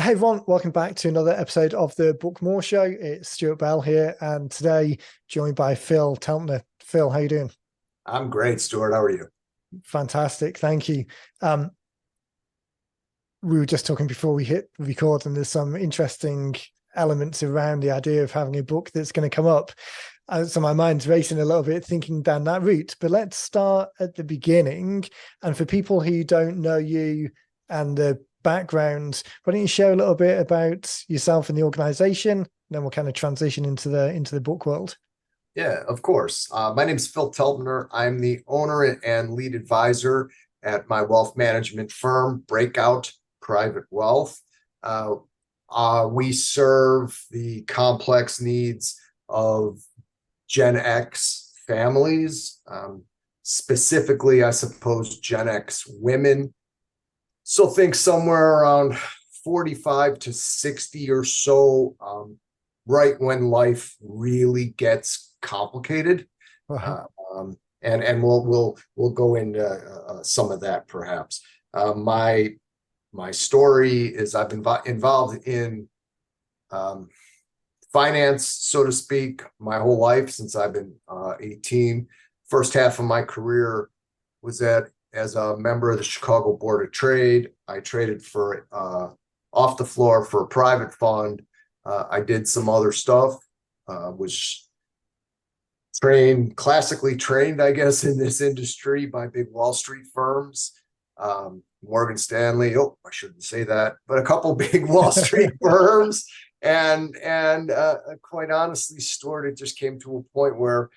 Hey everyone, welcome back to another episode of the Book More Show. It's Stuart Bell here, and today joined by Phil Telpner. Phil, how you doing? I'm great, Stuart. How are you? Fantastic, thank you. Um, we were just talking before we hit record, and there's some interesting elements around the idea of having a book that's going to come up. So my mind's racing a little bit thinking down that route. But let's start at the beginning. And for people who don't know you and the background, why don't you share a little bit about yourself and the organization? Then we'll kind of transition into the book world. Yeah, of course. My name is Phil Telpner. I'm the owner and lead advisor at my wealth management firm, Breakout Private Wealth. We serve the complex needs of Gen X families, specifically, I suppose, Gen X women. So think somewhere around 45 to 60 or so, right when life really gets complicated. Right. Uh, and we'll go into some of that perhaps. My story is I've been involved in finance, so to speak, my whole life since I've been 18. First half of my career was as a member of the Chicago Board of Trade. I traded for off the floor for a private fund. I did some other stuff, was classically trained, I guess, in this industry by big Wall Street firms. Morgan Stanley, oh, I shouldn't say that, but a couple big Wall Street firms. And quite honestly, Stuart, it just came to a point where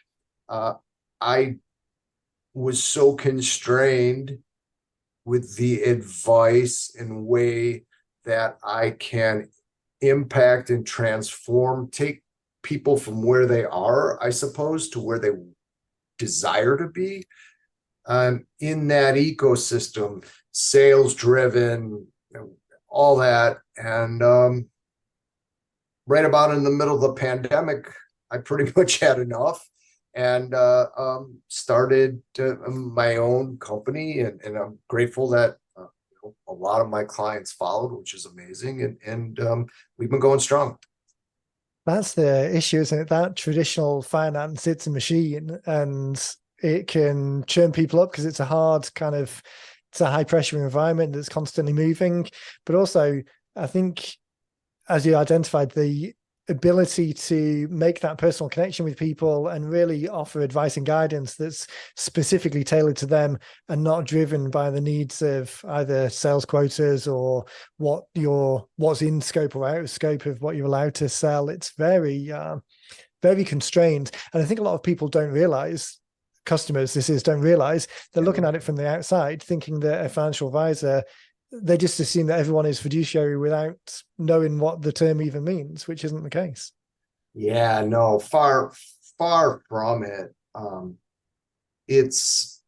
I was so constrained with the advice and way that I can impact and transform, take people from where they are, I suppose, to where they desire to be. In that ecosystem, sales driven, all that. And right about in the middle of the pandemic, I pretty much had enough and started my own company. And I'm grateful that a lot of my clients followed, which is amazing. And we've been going strong. That's the issue, isn't it? That traditional finance, it's a machine and it can churn people up because it's it's a high pressure environment that's constantly moving. But also, I think, as you identified, the ability to make that personal connection with people and really offer advice and guidance that's specifically tailored to them and not driven by the needs of either sales quotas or what's in scope or out of scope of what you're allowed to sell. It's very constrained. And I think a lot of people don't realize, customers don't realize, they're looking at it from the outside thinking that a financial advisor, they just assume that everyone is fiduciary without knowing what the term even means, which isn't the case. Yeah, no, far from it. It's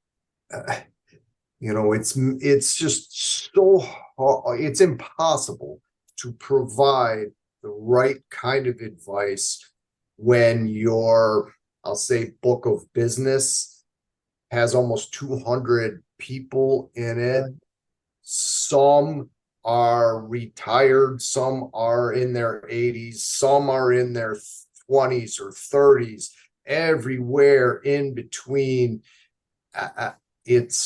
it's just so hard. It's impossible to provide the right kind of advice when your, I'll say, book of business has almost 200 people in it. Right. Some are retired, some are in their 80s, some are in their 20s or 30s, everywhere in between. It's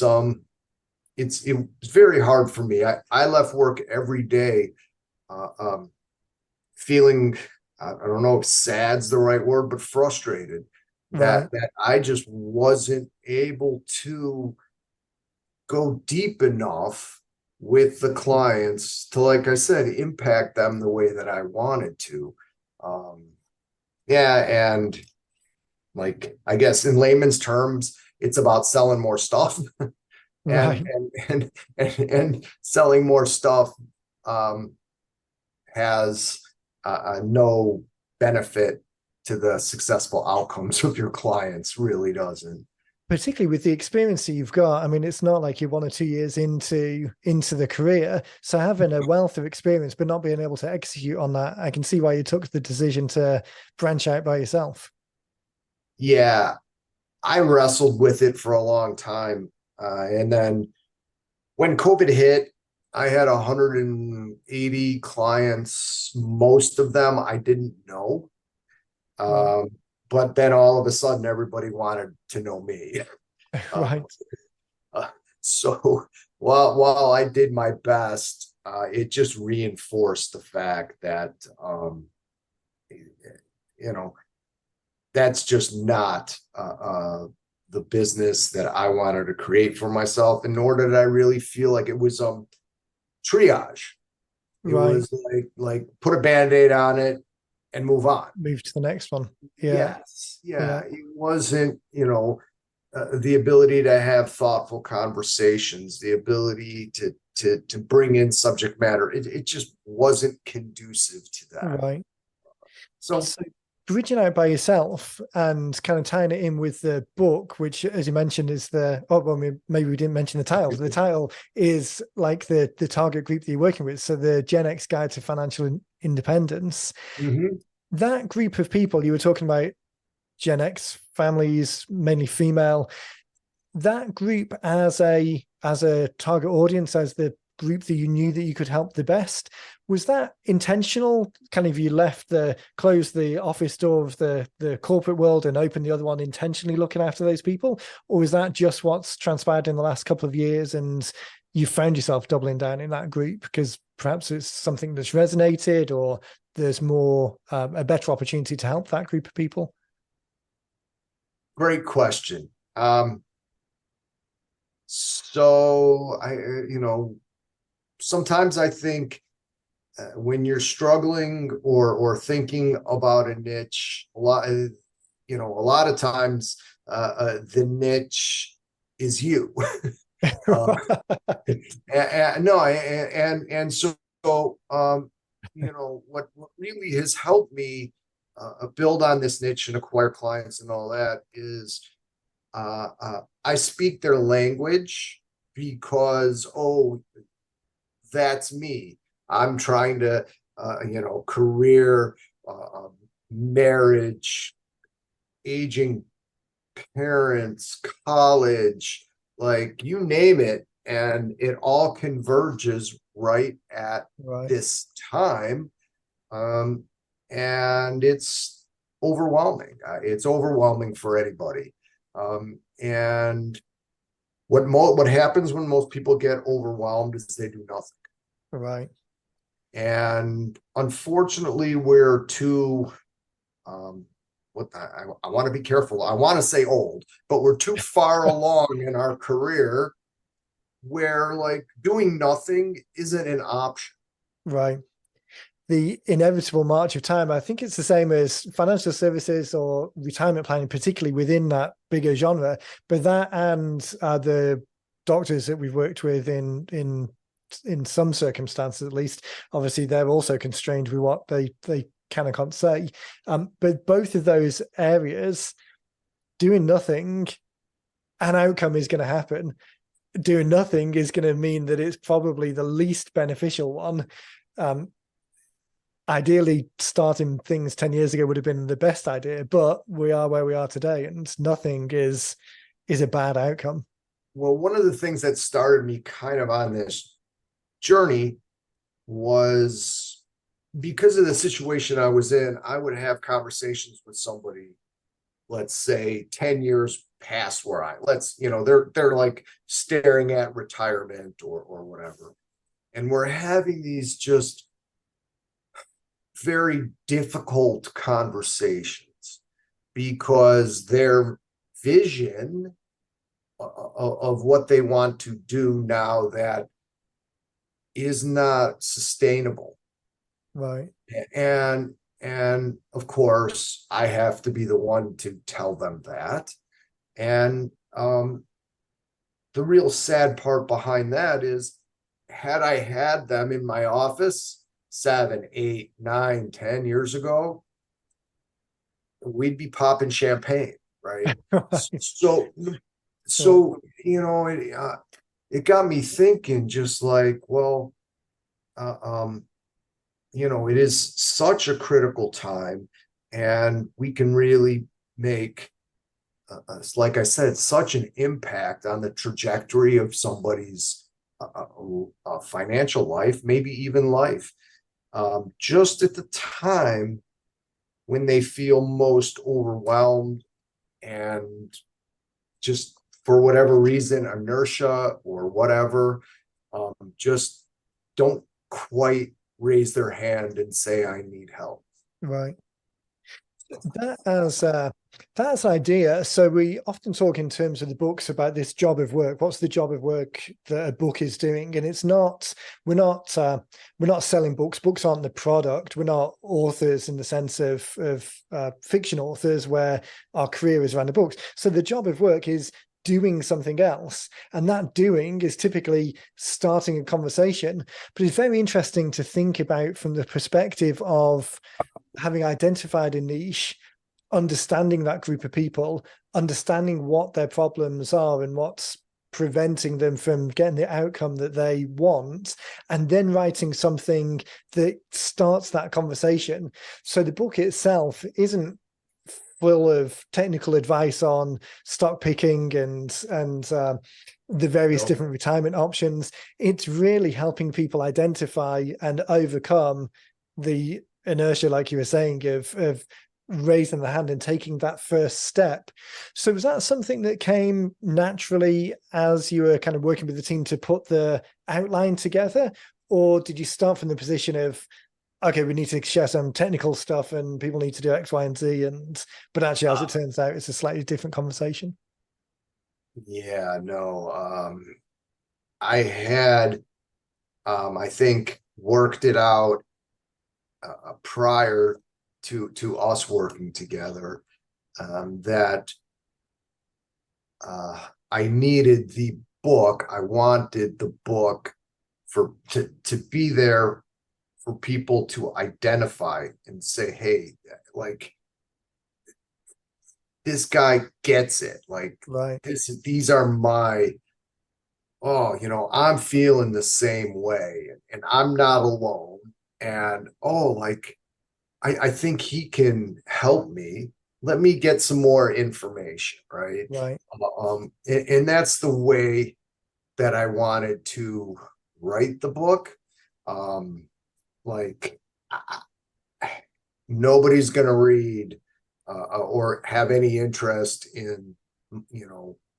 very hard for me. I left work every day feeling, I don't know if sad's the right word, but frustrated Right. that I just wasn't able to go deep enough with the clients to, like I said, impact them the way that I wanted to. Yeah, and like, I guess in layman's terms, it's about selling more stuff. and, Right. and selling more stuff has no benefit to the successful outcomes of your clients, really doesn't. Particularly with the experience that you've got. I mean, it's not like you're 1 or 2 years into the career. So having a wealth of experience, but not being able to execute on that, I can see why you took the decision to branch out by yourself. Yeah, I wrestled with it for a long time. And then when COVID hit, I had 180 clients. Most of them I didn't know. Right. But then all of a sudden, everybody wanted to know me. Uh, Right. so while I did my best, it just reinforced the fact that you know that's just not the business that I wanted to create for myself. And nor did I really feel like it was triage. It Right. was like put a band-aid on it and move on. Move to the next one. Yeah. Yes, yeah. Yeah. It wasn't, the ability to have thoughtful conversations, the ability to bring in subject matter. It just wasn't conducive to that. Right. So So bridging out by yourself and kind of tying it in with the book, which, as you mentioned, is maybe we didn't mention the title. The title is like the target group that you're working with. So the Gen X Guide to Financial Independence. mhm. That group of people you were talking about, Gen X families, mainly female, that group as a target audience, as the group that you knew that you could help the best, was that intentional? Kind of, you closed the office door of the corporate world and opened the other one, intentionally looking after those people, or is that just what's transpired in the last couple of years and you found yourself doubling down in that group because perhaps it's something that's resonated, or there's more a better opportunity to help that group of people? Great question. So sometimes I think when you're struggling or thinking about a niche, a lot of times the niche is you. uh, what really has helped me build on this niche and acquire clients and all that is I speak their language because, that's me. I'm trying to, career, marriage, aging parents, college, like you name it. And it all converges right at Right. this time. Um, and it's overwhelming. It's overwhelming for anybody. And what happens when most people get overwhelmed is they do nothing. Right. And unfortunately, we're too I want to be careful. I want to say old, but we're too far along in our career where like doing nothing isn't an option. Right. The inevitable march of time. I think it's the same as financial services or retirement planning, particularly within that bigger genre. But that and the doctors that we've worked with in some circumstances, at least, obviously they're also constrained with what they can and can't say. But both of those areas, doing nothing, an outcome is going to happen. Doing nothing is going to mean that it's probably the least beneficial one. Ideally, starting things 10 years ago would have been the best idea, but we are where we are today, and nothing is a bad outcome. Well, one of the things that started me kind of on this journey was because of the situation I was in. I would have conversations with somebody, let's say 10 years past where they're like staring at retirement or whatever. And we're having these just very difficult conversations because their vision of what they want to do now that is not sustainable. Right. And of course I have to be the one to tell them that. And the real sad part behind that is, had I had them in my office 7, 8, 9, 10 years ago, we'd be popping champagne, right? So, it got me thinking, just like, well, it is such a critical time, and we can really make, like I said, such an impact on the trajectory of somebody's a financial life, maybe even life, just at the time when they feel most overwhelmed and just for whatever reason, inertia or whatever, just don't quite raise their hand and say, I need help. Right. That's an idea. So we often talk in terms of the books about this job of work. What's the job of work that a book is doing? And it's not we're not selling books. Books aren't the product. We're not authors in the sense of fiction authors where our career is around the books. So the job of work is doing something else, and that doing is typically starting a conversation. But it's very interesting to think about from the perspective of having identified a niche, understanding that group of people, understanding what their problems are and what's preventing them from getting the outcome that they want, and then writing something that starts that conversation. So the book itself isn't full of technical advice on stock picking and the various different retirement options. It's really helping people identify and overcome the inertia, like you were saying, of raising the hand and taking that first step. So was that something that came naturally as you were kind of working with the team to put the outline together? Or did you start from the position of, okay, we need to share some technical stuff and people need to do X, Y, and Z, but actually, as it turns out, it's a slightly different conversation? Yeah, no. I had, I think, worked it out prior to us working together, that I needed the book. I wanted the book to be there for people to identify and say, hey, like, this guy gets it. Like, Right. these are my, oh, I'm feeling the same way and I'm not alone. And like, I think he can help me. Let me get some more information, right? Right. And that's the way that I wanted to write the book. Like, nobody's going to read or have any interest in,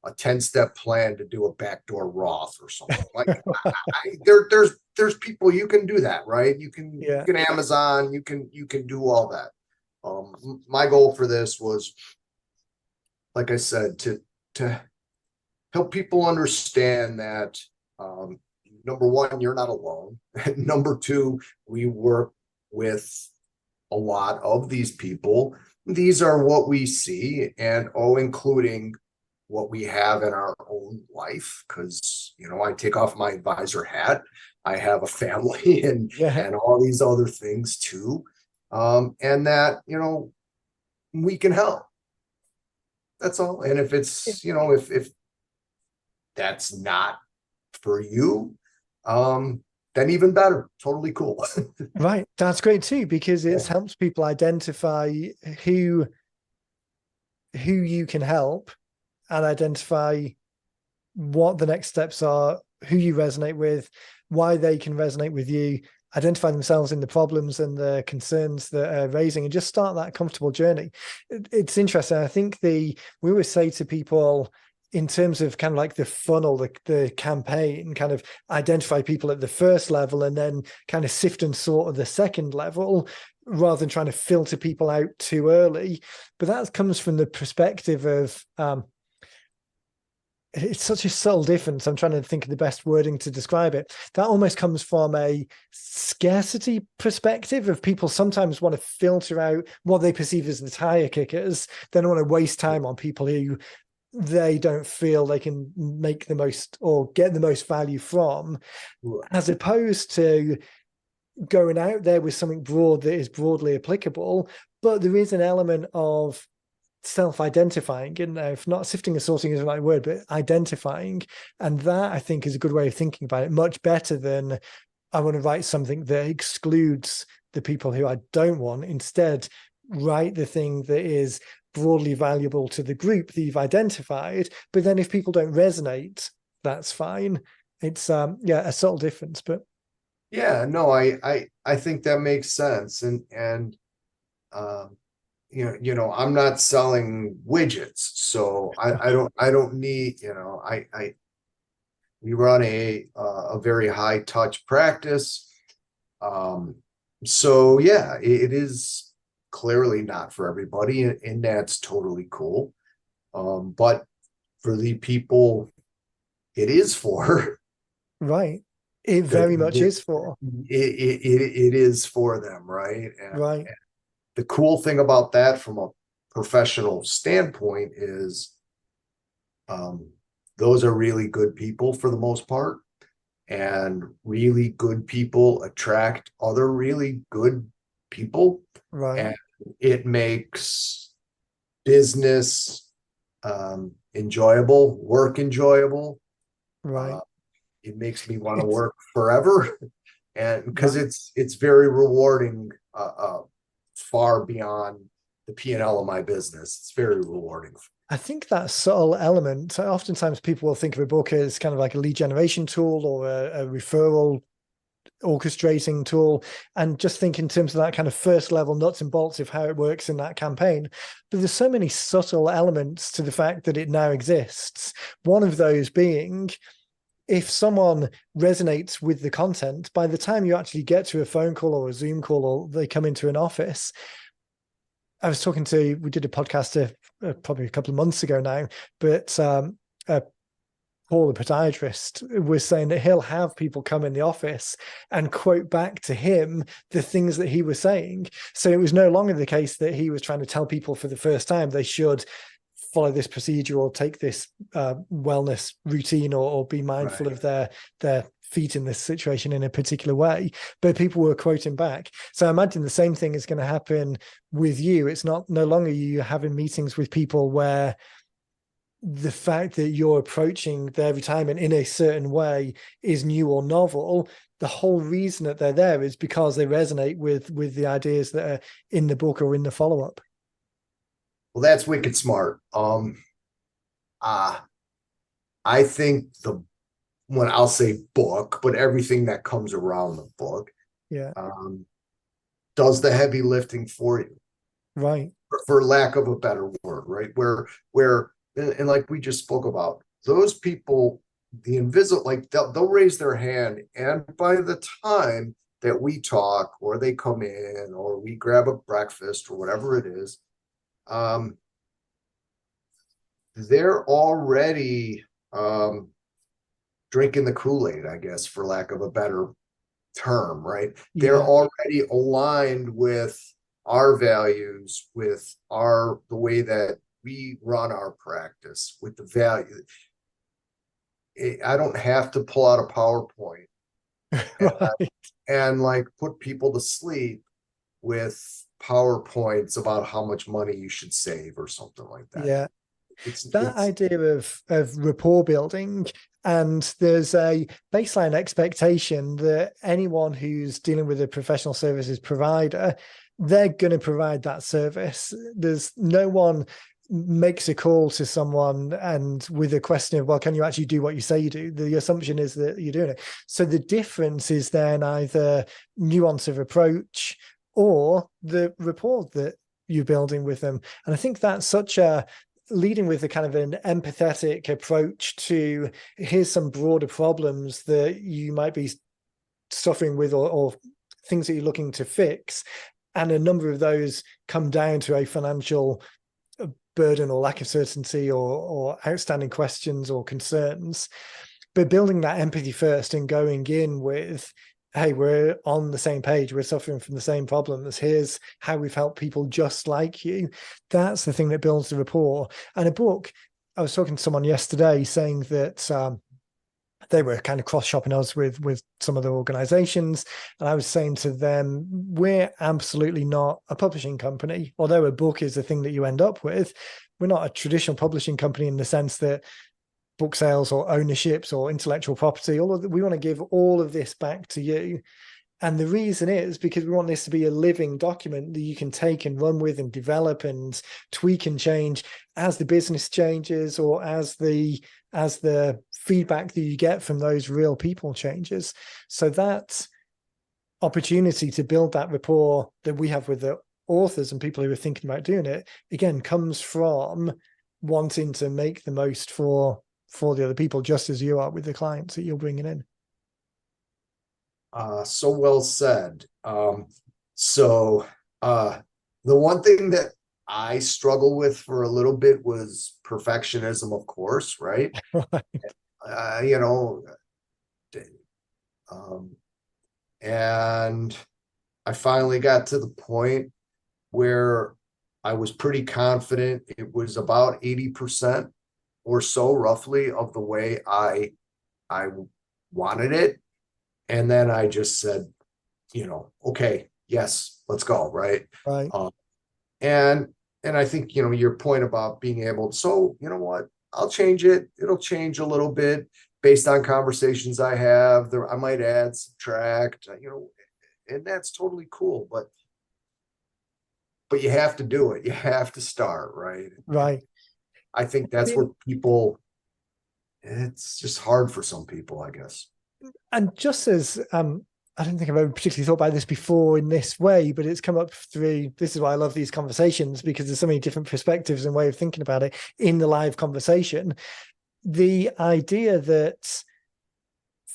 a 10-step plan to do a backdoor Roth or something. Like, there's people, you can do that, right? You can Amazon, you can do all that. My goal for this was, like I said, to help people understand that, number one, you're not alone. Number two, we work with a lot of these people. These are what we see, and including what we have in our own life, because I take off my advisor hat. I have a family and all these other things too, and that we can help. That's all. And if it's if that's not for you, then even better. Totally cool. Right. That's great too, because it helps people identify who you can help and identify what the next steps are, who you resonate with, why they can resonate with you, identify themselves in the problems and the concerns that are raising, and just start that comfortable journey. It's interesting. I think we always say to people, in terms of kind of like the funnel, the campaign, kind of identify people at the first level and then kind of sift and sort at the second level, rather than trying to filter people out too early. But that comes from the perspective of, it's such a subtle difference. I'm trying to think of the best wording to describe it. That almost comes from a scarcity perspective of people sometimes want to filter out what they perceive as the tire kickers. They don't want to waste time on people who they don't feel they can make the most or get the most value from, as opposed to going out there with something broad that is broadly applicable. But there is an element of self-identifying, if not sifting and sorting is the right word, but identifying. And that, I think, is a good way of thinking about it, much better than I want to write something that excludes the people who I don't want. Instead, write the thing that is broadly valuable to the group that you've identified. But then if people don't resonate, that's fine. It's yeah, a subtle difference, but Yeah, no, I think that makes sense. And um, I'm not selling widgets, so I don't need, we run a very high touch practice. Um, so yeah, it is clearly not for everybody, and that's totally cool. But for the people it is for, right. It the, very much the is for. it is for them, right? Right, And the cool thing about that from a professional standpoint is um, those are really good people for the most part, and really good people attract other really good people, right, and it makes business enjoyable, work enjoyable. right, Uh, it makes me want to it's work forever, and because right. it's very rewarding, far beyond the P&L of my business. It's very rewarding. I think that subtle element, oftentimes people will think of a book as kind of like a lead generation tool or a referral orchestrating tool, and just think in terms of that kind of first level nuts and bolts of how it works in that campaign. But there's so many subtle elements to the fact that it now exists. One of those being, if someone resonates with the content, by the time you actually get to a phone call or a Zoom call or they come into an office, we did a podcast probably a couple of months ago now, but Paul, the podiatrist, was saying that he'll have people come in the office and quote back to him the things that he was saying. So it was no longer the case that he was trying to tell people for the first time they should follow this procedure or take this wellness routine or be mindful Right. of their feet in this situation in a particular way, but people were quoting back. So I imagine the same thing is going to happen with you. It's no longer you having meetings with people where the fact that you're approaching their retirement in a certain way is new or novel. The whole reason that they're there is because they resonate with the ideas that are in the book or in the follow-up. Well, that's wicked smart. Uh, I think when I'll say book, but everything that comes around the book, Yeah, um, does the heavy lifting for you, right. for lack of a better word, right? Where and like we just spoke about, those people, the invisible, like they'll raise their hand, and by the time that we talk or they come in or we grab a breakfast or whatever it is, um, they're already drinking the Kool-Aid, I guess, for lack of a better term, right? They're Yeah, already aligned with our values, with the way that we run our practice, with the value. I don't have to pull out a PowerPoint and, right. and like put people to sleep with PowerPoints about how much money you should save or something like that. Yeah, that It's idea of rapport building, and there's a baseline expectation that anyone who's dealing with a professional services provider, they're going to provide that service. There's no one makes a call to someone and with a question of, well, can you actually do what you say you do? The assumption is that you're doing it. So the difference is then either nuance of approach or the rapport that you're building with them. And I think that's such a leading with a kind of an empathetic approach to, here's some broader problems that you might be suffering with or things that you're looking to fix. And a number of those come down to a financial burden or lack of certainty or outstanding questions or concerns. But building that empathy first and going in with, hey, we're on the same page, we're suffering from the same problems, here's how we've helped people just like you. That's the thing that builds the rapport. And a book, I was talking to someone yesterday saying that they were kind of cross-shopping us with some other organizations, and I was saying to them, we're absolutely not a publishing company. Although a book is the thing that you end up with, we're not a traditional publishing company in the sense that book sales or ownerships or intellectual property, we want to give all of this back to you. And the reason is because we want this to be a living document that you can take and run with and develop and tweak and change as the business changes, or as the feedback that you get from those real people changes. So that opportunity to build that rapport that we have with the authors and people who are thinking about doing it, again, comes from wanting to make the most for the other people, just as you are with the clients that you're bringing in. So well said. So the one thing that I struggle with for a little bit was perfectionism, of course, right? You know, and I finally got to the point where I was pretty confident it was about 80% or so roughly of the way I wanted it. And then I just said, okay, yes, let's go, right? Right. And I think, your point about being able to, so you know what, I'll change it. It'll change a little bit based on conversations I have. There, I might add, subtract, and that's totally cool. But you have to do it. You have to start, right? Right. I think that's where people, it's just hard for some people, I guess. And just as I don't think I've ever particularly thought about this before in this way, but it's come up through, this is why I love these conversations, because there's so many different perspectives and way of thinking about it in the live conversation. The idea that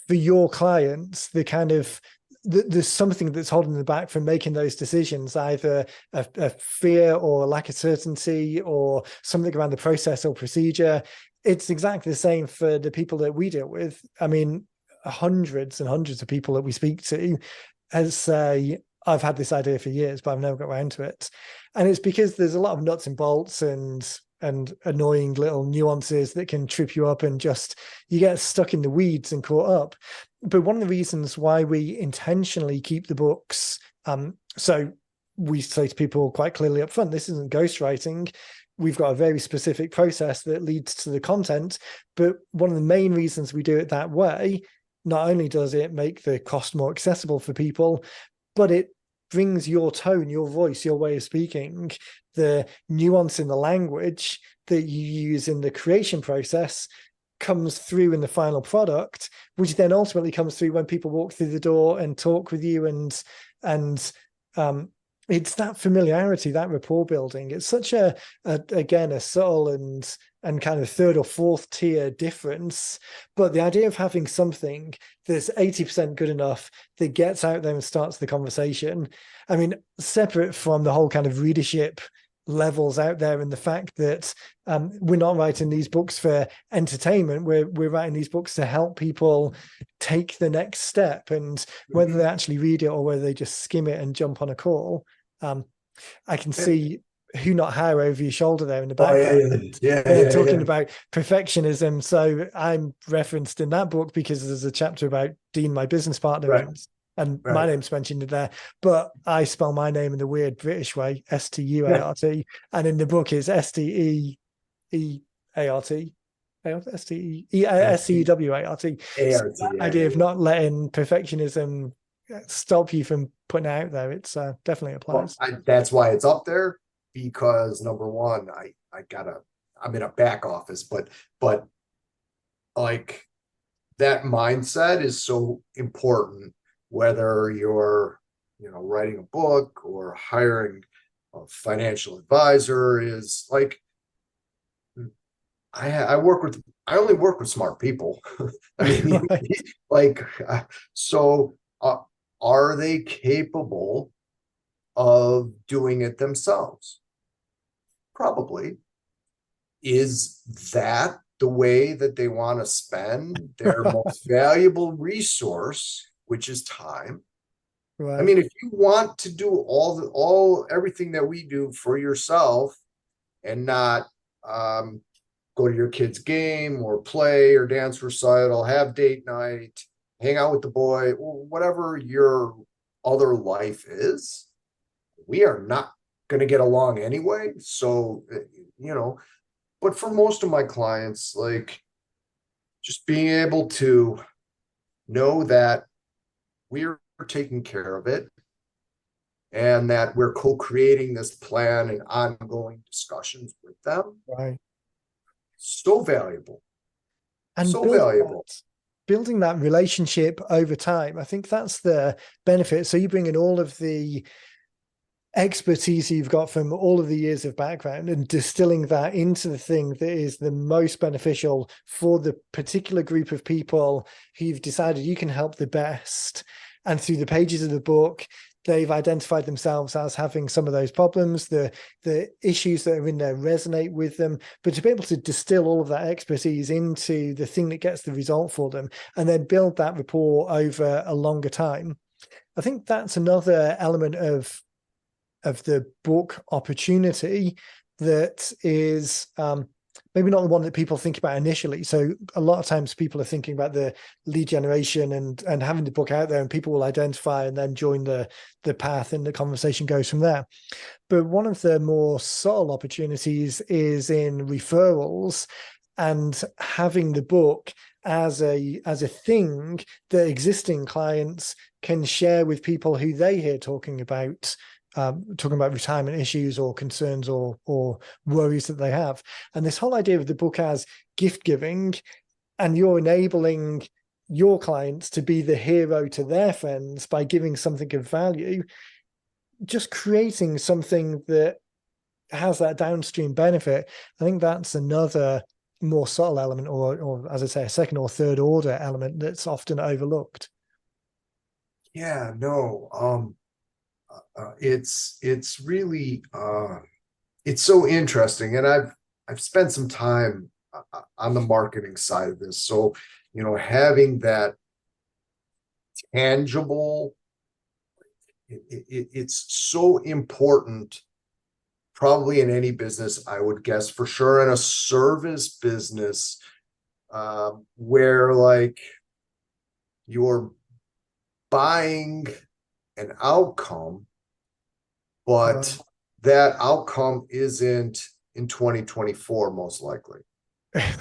for your clients, the kind of there's something that's holding them back from making those decisions, either a fear or a lack of certainty or something around the process or procedure. It's exactly the same for the people that we deal with. I mean, hundreds and hundreds of people that we speak to as say, I've had this idea for years, but I've never got around to it. And it's because there's a lot of nuts and bolts and annoying little nuances that can trip you up, and just you get stuck in the weeds and caught up. But one of the reasons why we intentionally keep the books, so we say to people quite clearly up front, this isn't ghostwriting. We've got a very specific process that leads to the content. But one of the main reasons we do it that way, not only does it make the cost more accessible for people, but it brings your tone, your voice, your way of speaking, the nuance in the language that you use in the creation process comes through in the final product, which then ultimately comes through when people walk through the door and talk with you. And it's that familiarity, that rapport building. It's such a again, a subtle and kind of third or fourth tier difference. But the idea of having something that's 80% good enough that gets out there and starts the conversation, I mean, separate from the whole kind of readership levels out there and the fact that we're not writing these books for entertainment, we're writing these books to help people take the next step, and whether they actually read it or whether they just skim it and jump on a call. I can see Who Not How over your shoulder there in the background. Talking about perfectionism. So I'm referenced in that book because there's a chapter about Dean, my business partner, and my name's mentioned in there, but I spell my name in the weird British way, Stuart, and in the book it's Steeart, Stewart. So that idea of not letting perfectionism stop you from putting it out there, it's definitely applies. Well, that's why it's up there, because number one, I'm in a back office, but like that mindset is so important, whether you're writing a book or hiring a financial advisor. Is like I only work with smart people. I mean, like, so are they capable of doing it themselves? Probably. Is that the way that they want to spend their most valuable resource, which is time? Right. I mean, if you want to do everything that we do for yourself and not go to your kid's game or play or dance recital, have date night, hang out with the boy, whatever your other life is, we are not going to get along anyway. So, but for most of my clients, like just being able to know that we're taking care of it, and that we're co-creating this plan and ongoing discussions with them. Right. So valuable. And So valuable. building that relationship over time, I think that's the benefit. So you bring in all of the expertise you've got from all of the years of background and distilling that into the thing that is the most beneficial for the particular group of people who you've decided you can help the best. And through the pages of the book, they've identified themselves as having some of those problems, the issues that are in there resonate with them, but to be able to distill all of that expertise into the thing that gets the result for them and then build that rapport over a longer time. I think that's another element of the book opportunity that is maybe not the one that people think about initially. So a lot of times people are thinking about the lead generation and having the book out there, and people will identify and then join the path, and the conversation goes from there. But one of the more subtle opportunities is in referrals and having the book as a thing that existing clients can share with people who they hear talking about retirement issues or concerns or worries that they have. And this whole idea of the book as gift giving, and you're enabling your clients to be the hero to their friends by giving something of value, just creating something that has that downstream benefit. I think that's another more subtle element, or as I say, a second or third order element that's often overlooked. Yeah, no, it's really it's so interesting, and I've spent some time on the marketing side of this. So, having that tangible, it's so important, probably in any business, I would guess, for sure in a service business, where like you're buying an outcome, but that outcome isn't in 2024, most likely.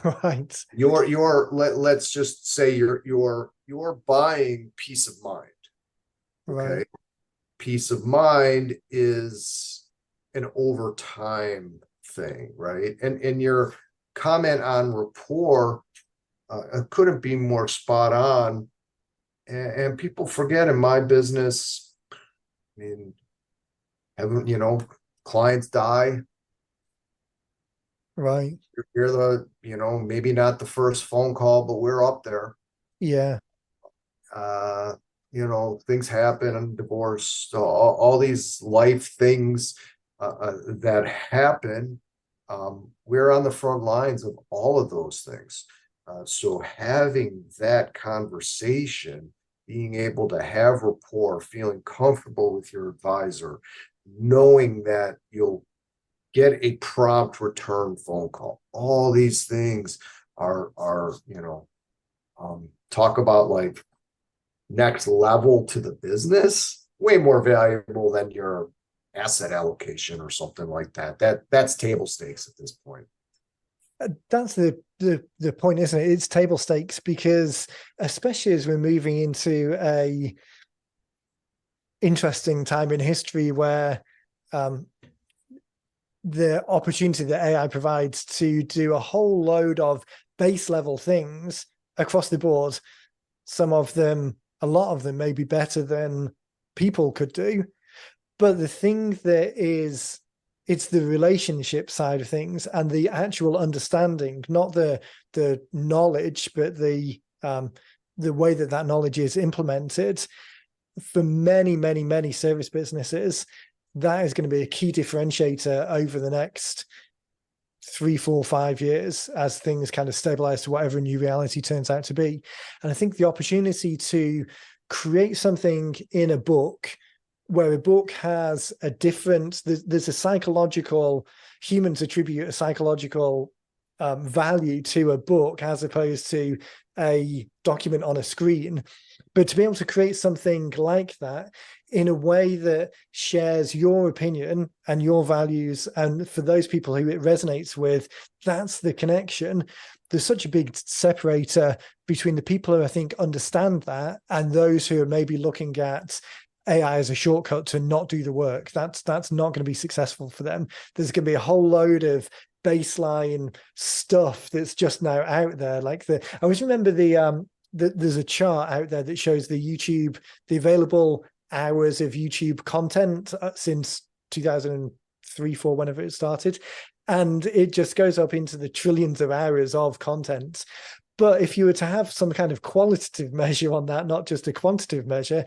Right. Let's just say you're buying peace of mind. Okay. Right. Peace of mind is an overtime thing, right? And your comment on rapport couldn't be more spot on. And people forget in my business, I mean, clients die. Right. You're the, maybe not the first phone call, but we're up there. Yeah. Things happen, and divorce, so all these life things that happen. We're on the front lines of all of those things. So having that conversation, being able to have rapport, feeling comfortable with your advisor, knowing that you'll get a prompt return phone call. All these things are talk about like next level to the business, way more valuable than your asset allocation or something like that. That's table stakes at this point. That's the point, isn't it? It's table stakes, because especially as we're moving into a interesting time in history where the opportunity that AI provides to do a whole load of base level things across the board, a lot of them may be better than people could do. But the thing that is, it's the relationship side of things and the actual understanding, not the knowledge, but the way that knowledge is implemented. For many, many, many service businesses, that is going to be a key differentiator over the next 3, 4, 5 years as things kind of stabilize to whatever new reality turns out to be. And I think the opportunity to create something in a book, where a book has a different, there's a psychological, humans attribute a psychological value to a book as opposed to a document on a screen. But to be able to create something like that in a way that shares your opinion and your values, and for those people who it resonates with, that's the connection. there's such a big separator between the people who I think understand that and those who are maybe looking at AI as a shortcut to not do the work. That's not going to be successful for them. There's going to be a whole load of baseline stuff that's just now out there. Like I always remember there's a chart out there that shows the available hours of YouTube content since 2003, 4, whenever it started. And it just goes up into the trillions of hours of content. But if you were to have some kind of qualitative measure on that, not just a quantitative measure,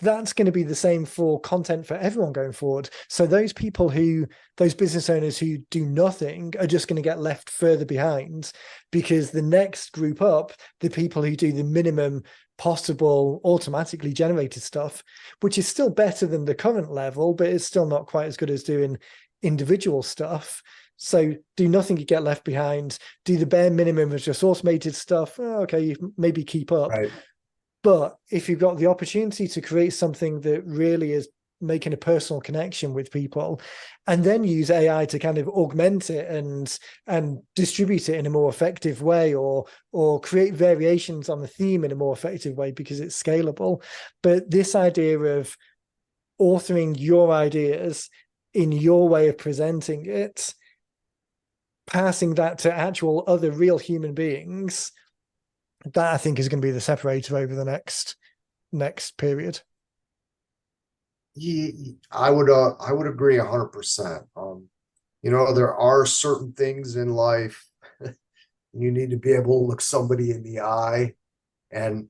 that's going to be the same for content for everyone going forward. So those business owners who do nothing are just going to get left further behind, because the next group up, the people who do the minimum possible automatically generated stuff, which is still better than the current level, but it's still not quite as good as doing individual stuff. So do nothing, you get left behind. Do the bare minimum of just automated stuff. Okay, you maybe keep up. Right. But if you've got the opportunity to create something that really is making a personal connection with people, and then use AI to kind of augment it and distribute it in a more effective way, or create variations on the theme in a more effective way because it's scalable. But this idea of authoring your ideas in your way of presenting it, passing that to actual other real human beings, that I think is going to be the separator over the next period. Yeah, I would agree 100%. There are certain things in life you need to be able to look somebody in the eye and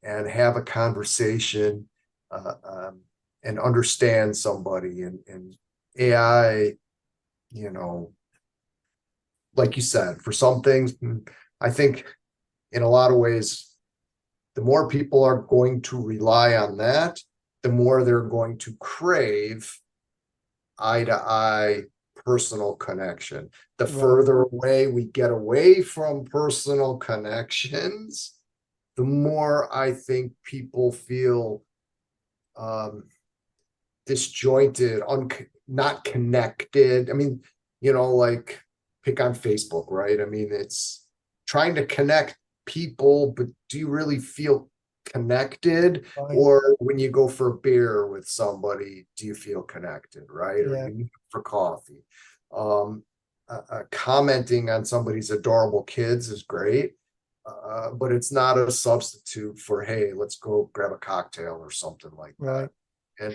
have a conversation, and understand somebody, and AI, like you said, for some things, I think in a lot of ways, the more people are going to rely on that, the more they're going to crave eye-to-eye personal connection. The further away we get away from personal connections, the more I think people feel disjointed, not connected. I mean, like pick on Facebook, right? I mean, it's trying to connect people, but do you really feel connected? Right. Or when you go for a beer with somebody, do you feel connected, right? Yeah. Or you meet for coffee. Commenting on somebody's adorable kids is great, but it's not a substitute for, hey, let's go grab a cocktail or something like that.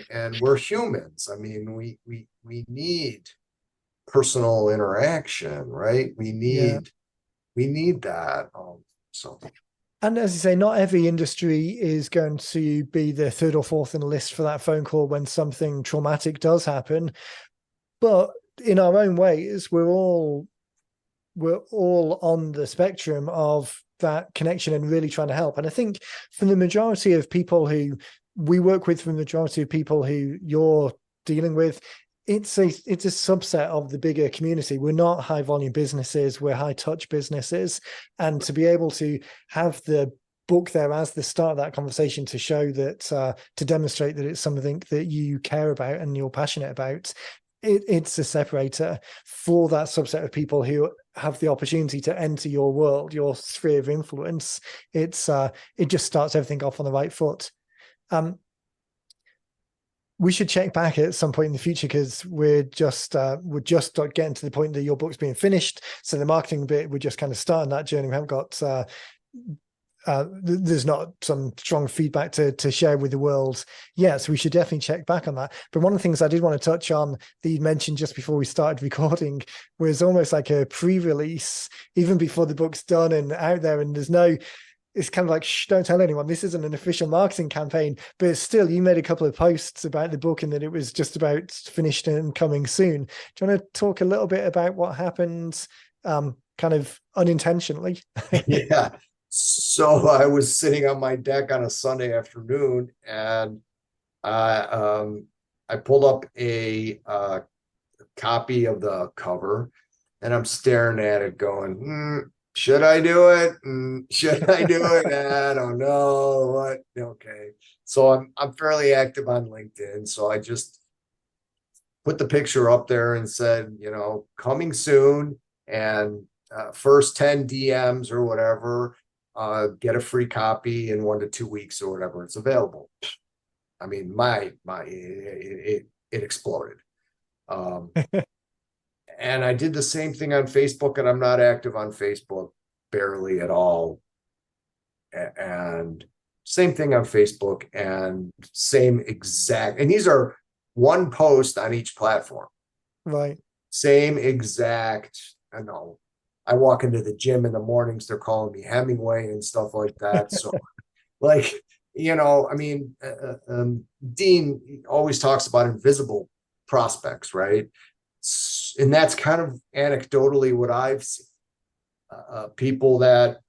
And we're humans. I mean, we need personal interaction, right? We need that. So. And as you say, not every industry is going to be the third or fourth in the list for that phone call when something traumatic does happen. But in our own ways, we're all on the spectrum of that connection and really trying to help. And I think for the majority of people who we work with, from the majority of people who you're dealing with, it's a subset of the bigger community. We're not high volume businesses, we're high touch businesses. And to be able to have the book there as the start of that conversation to show that, to demonstrate that it's something that you care about and you're passionate about, it's a separator for that subset of people who have the opportunity to enter your world, your sphere of influence. It just starts everything off on the right foot. We should check back at some point in the future, because we're just getting to the point that your book's being finished. So the marketing bit, we're just kind of starting that journey. We haven't got there's not some strong feedback to share with the world yet. So we should definitely check back on that. But one of the things I did want to touch on that you mentioned just before we started recording was almost like a pre-release, even before the book's done and out there. And it's kind of like, shh, don't tell anyone. This isn't an official marketing campaign, but still, you made a couple of posts about the book and that it was just about finished and coming soon. Do you want to talk a little bit about what happened, kind of unintentionally? Yeah. So I was sitting on my deck on a Sunday afternoon, and I pulled up a copy of the cover, and I'm staring at it going, should I do it? Should I do it? I don't know. What? Okay. So I'm fairly active on LinkedIn. So I just put the picture up there and said, coming soon. And first 10 DMs or whatever, get a free copy in 1 to 2 weeks or whatever it's available. I mean, it exploded. And I did the same thing on Facebook, and I'm not active on Facebook barely at all. And same thing on Facebook, and same exact, and these are one post on each platform. Right. Same exact, I know. I walk into the gym in the mornings, they're calling me Hemingway and stuff like that. So, like, I mean, Dean always talks about invisible prospects, right? And that's kind of anecdotally what I've seen. People that,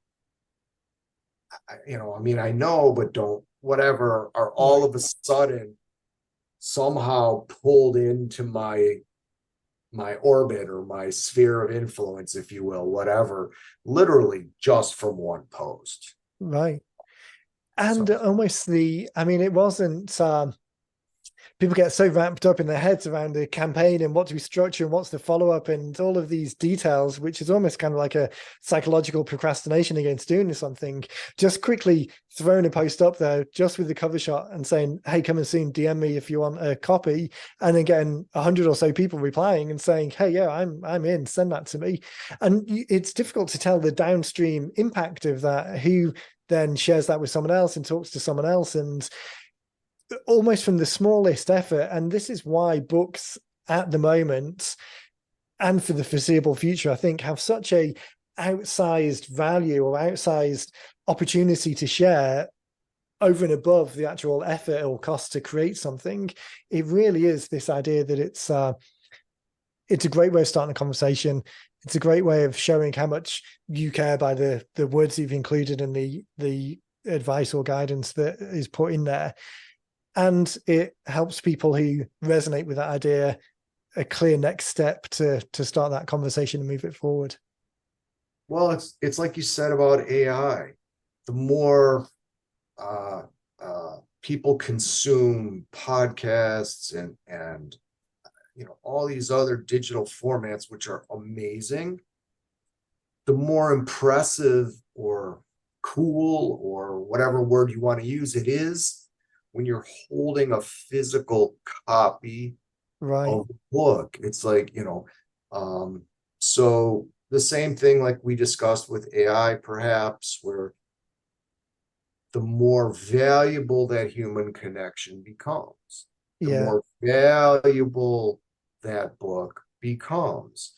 I mean, I know, but don't, whatever, are all of a sudden somehow pulled into my orbit or my sphere of influence, if you will, whatever, literally just from one post. Right. And So, almost I mean, it wasn't, people get so wrapped up in their heads around the campaign and what to be structure and what's the follow-up and all of these details, which is almost kind of like a psychological procrastination against doing something. Just quickly throwing a post up there just with the cover shot and saying, hey, come and soon, DM me if you want a copy, and then getting 100 or so people replying and saying, hey, yeah, I'm in, send that to me. And it's difficult to tell the downstream impact of that, who then shares that with someone else and talks to someone else, and almost from the smallest effort. And this is why books at the moment and for the foreseeable future, I think, have such a outsized value or outsized opportunity to share over and above the actual effort or cost to create something. It really is this idea that it's a great way of starting a conversation. It's a great way of showing how much you care by the words you've included and the advice or guidance that is put in there. And it helps people who resonate with that idea a clear next step to start that conversation and move it forward. well, it's like you said about AI. The more people consume podcasts and all these other digital formats, which are amazing, the more impressive or cool or whatever word you want to use it is when you're holding a physical copy Right. of a book. It's like, so the same thing like we discussed with AI, perhaps, where the more valuable that human connection becomes, the Yeah. more valuable that book becomes.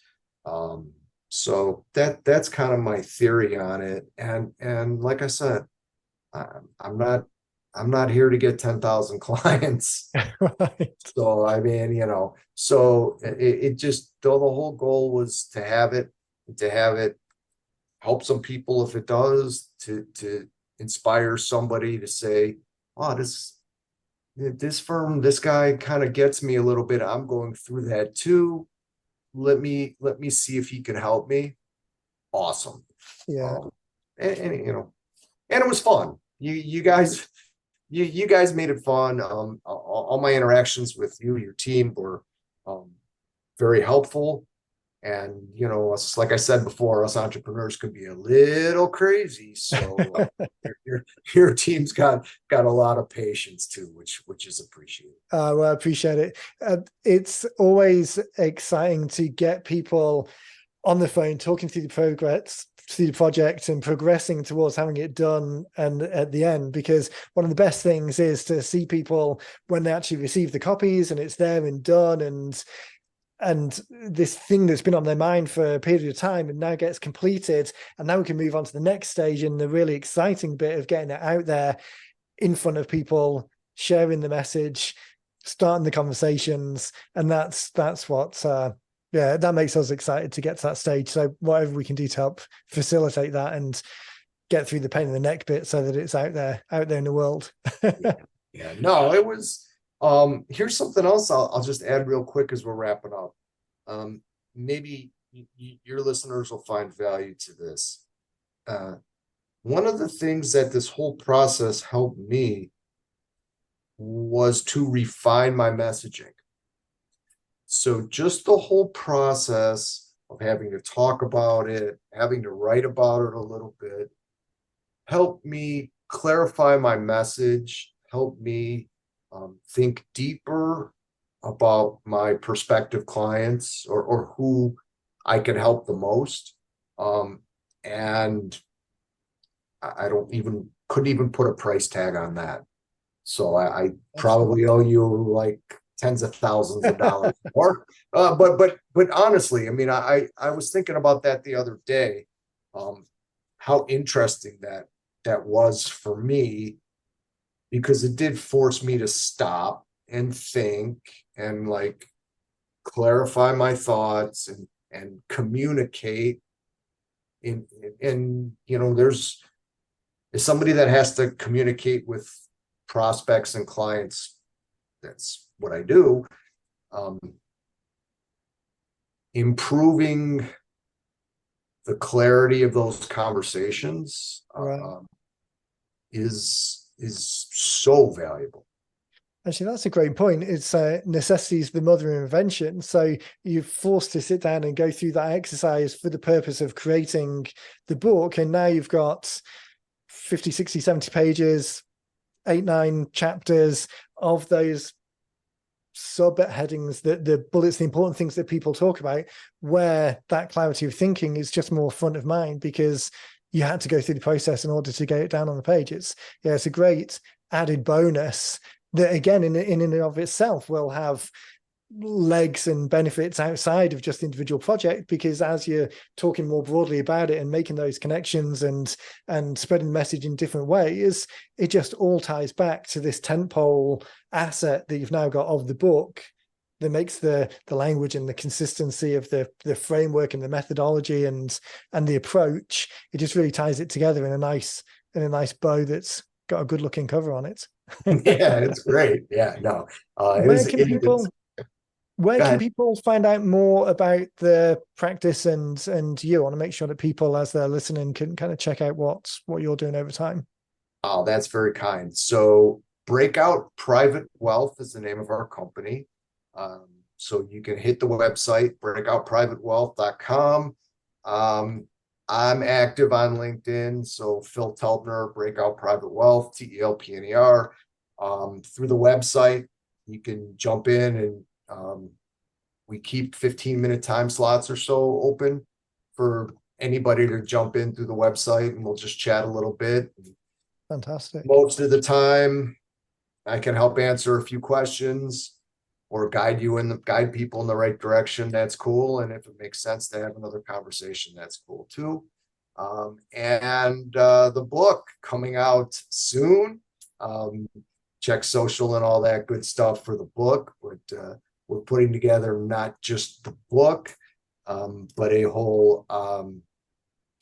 So that's kind of my theory on it. And like I said, I'm not here to get 10,000 clients. Right. So I mean, so it just, though the whole goal was to have it help some people if it does, to inspire somebody to say, oh, this firm, this guy kind of gets me a little bit. I'm going through that too. Let me see if he can help me. Awesome. Yeah. And and it was fun. You guys made it fun. All my interactions with you, your team, were very helpful. And like I said before, us entrepreneurs could be a little crazy. So your team's got a lot of patience too, which is appreciated. Well, I appreciate it. It's always exciting to get people on the phone talking through the project and progressing towards having it done and at the end, because one of the best things is to see people when they actually receive the copies and it's there and done, and this thing that's been on their mind for a period of time and now gets completed, and now we can move on to the next stage and the really exciting bit of getting it out there in front of people, sharing the message, starting the conversations. And that's what that makes us excited to get to that stage. So whatever we can do to help facilitate that and get through the pain in the neck bit so that it's out there in the world. Yeah, no, it was. Here's something else I'll just add real quick as we're wrapping up. Maybe your listeners will find value to this. One of the things that this whole process helped me was to refine my messaging. So just the whole process of having to talk about it, having to write about it a little bit, helped me clarify my message, helped me think deeper about my prospective clients, or who I can help the most. And I couldn't even put a price tag on that. So I probably owe you like tens of thousands of dollars more. But honestly, I mean, I was thinking about that the other day, how interesting that was for me, because it did force me to stop and think and like clarify my thoughts and communicate. And you know, there's somebody that has to communicate with prospects and clients. That's what I do. Improving the clarity of those conversations is so valuable. Actually, that's a great point. It's necessity is the mother of invention. So you're forced to sit down and go through that exercise for the purpose of creating the book. And now you've got 50, 60, 70 pages, 8, 9 chapters of those subheadings, the bullets, the important things that people talk about, where that clarity of thinking is just more front of mind because you had to go through the process in order to get it down on the page. It's a great added bonus that, again, in and of itself will have legs and benefits outside of just the individual project, because as you're talking more broadly about it and making those connections and spreading the message in different ways, it just all ties back to this tentpole asset that you've now got of the book that makes the language and the consistency of the framework and the methodology and the approach. It just really ties it together in a nice bow that's got a good looking cover on it. Yeah, it's great. Yeah, no. Where can people find out more about the practice and you? I want to make sure that people, as they're listening, can kind of check out what you're doing over time. Oh, that's very kind. So Breakout Private Wealth is the name of our company. So you can hit the website, breakoutprivatewealth.com. I'm active on LinkedIn. So Phil Telpner, Breakout Private Wealth, TELPNER. Through the website, you can jump in and we keep 15-minute time slots or so open for anybody to jump in through the website, and we'll just chat a little bit. Fantastic. Most of the time, I can help answer a few questions or guide people in the right direction. That's cool. And if it makes sense to have another conversation, that's cool too. And the book coming out soon. Check social and all that good stuff for the book. But we're putting together not just the book, but a whole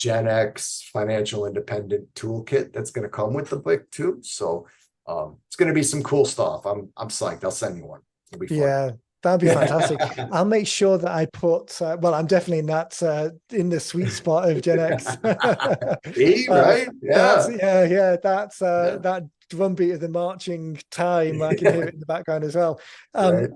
Gen X financial independent toolkit that's going to come with the book too. So it's going to be some cool stuff. I'm psyched. I'll send you one. It'll be fun. Yeah, that'd be fantastic. I'll make sure that I put, I'm definitely in the sweet spot of Gen X. See, right? Yeah. That drumbeat of the marching time, I can hear it in the background as well. Right.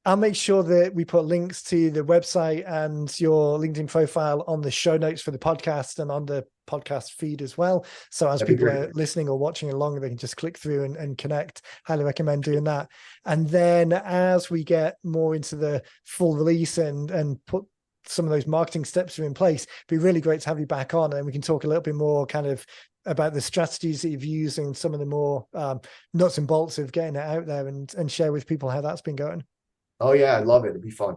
I'll make sure that we put links to the website and your LinkedIn profile on the show notes for the podcast and on the podcast feed as well. So as people are listening or watching along, they can just click through and connect. Highly recommend doing that. And then as we get more into the full release and put some of those marketing steps in place, it'd be really great to have you back on, and we can talk a little bit more kind of about the strategies that you've used and some of the more nuts and bolts of getting it out there and share with people how that's been going. Oh yeah, I love it. It'd be fun.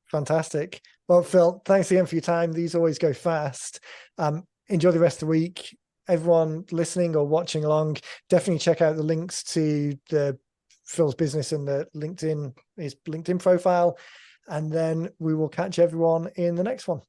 Fantastic. Well, Phil, thanks again for your time. These always go fast. Enjoy the rest of the week. Everyone listening or watching along, definitely check out the links to the Phil's business and his LinkedIn profile. And then we will catch everyone in the next one.